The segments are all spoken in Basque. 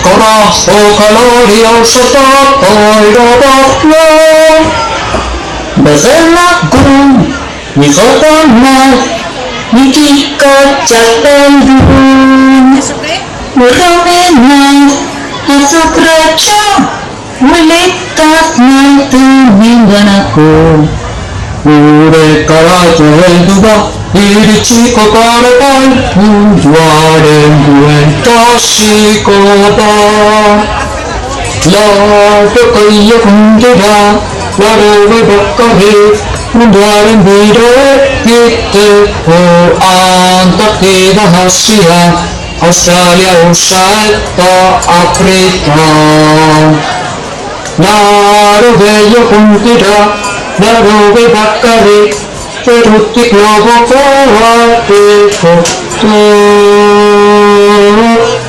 Corazón calorioso todo lo Berlaku di kotanya Nikika jatendun Meramena Hasuk raja Melikat nanti mingganaku Ure karaja henduba Irichi kokarapai Unjuaren buen tashi koda Lado kaya kundira Lado bakkahe Unjuaren bide Gitte ho Antarktida Asia Australia Usaetta Afrika Lado kaya kundira Lado bakkahe Perutti globo coateko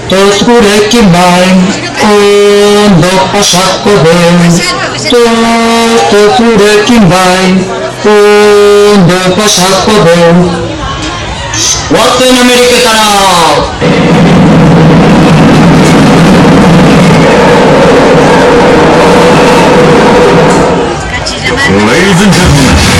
Tos gureki main Ondo pasako ben Tos gureki main Ondo pasako ben Waktu in Amerika tanah Ladies and gentlemen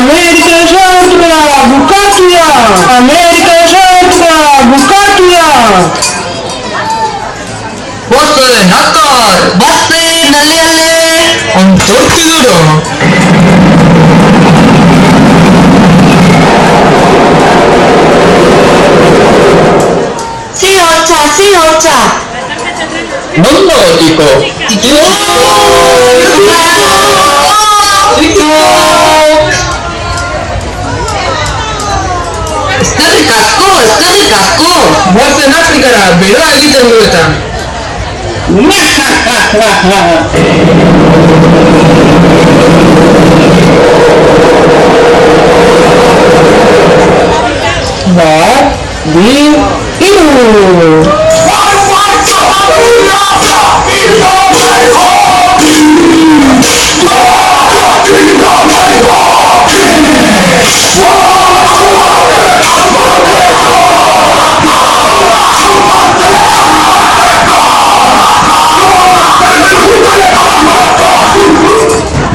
Amerika satu kala Bukakia Amerika satu kala Bukakia Waktu nakar Basti naliale Untuk tidur Si ocha Nondo tiko Sekali kasku Buat senang negara bela gitu mereka Nah, di itu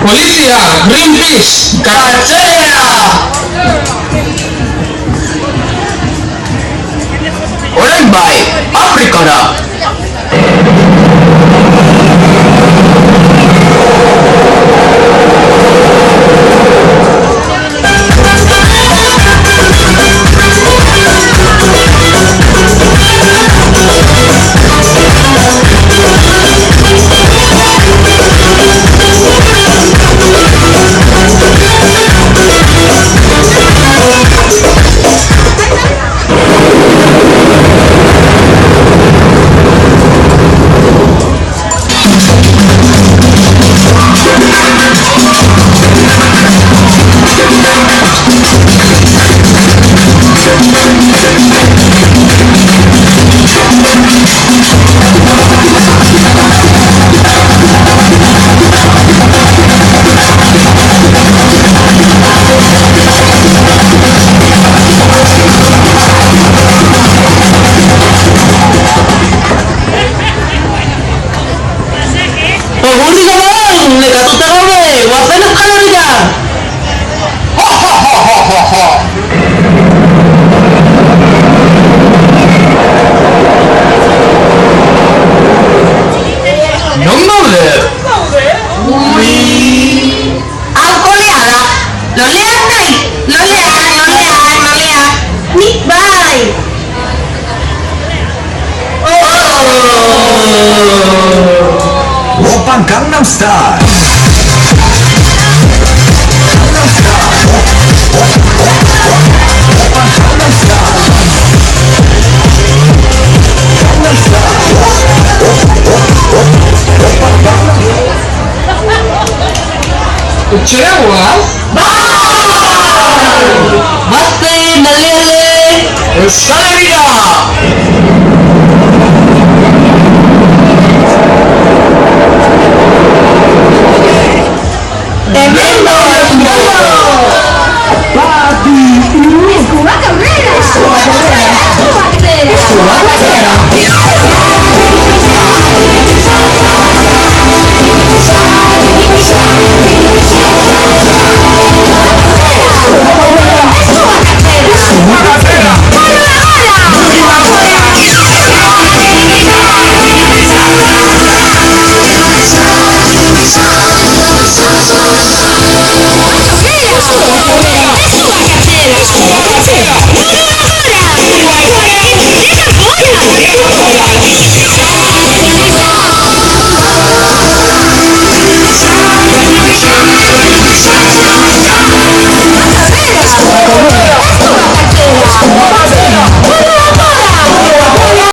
Polisia, Greenpeace, Kacea Orang baik, Afrika dah Gangnam Style. Kecewa? Basti nalele Euskal Herria!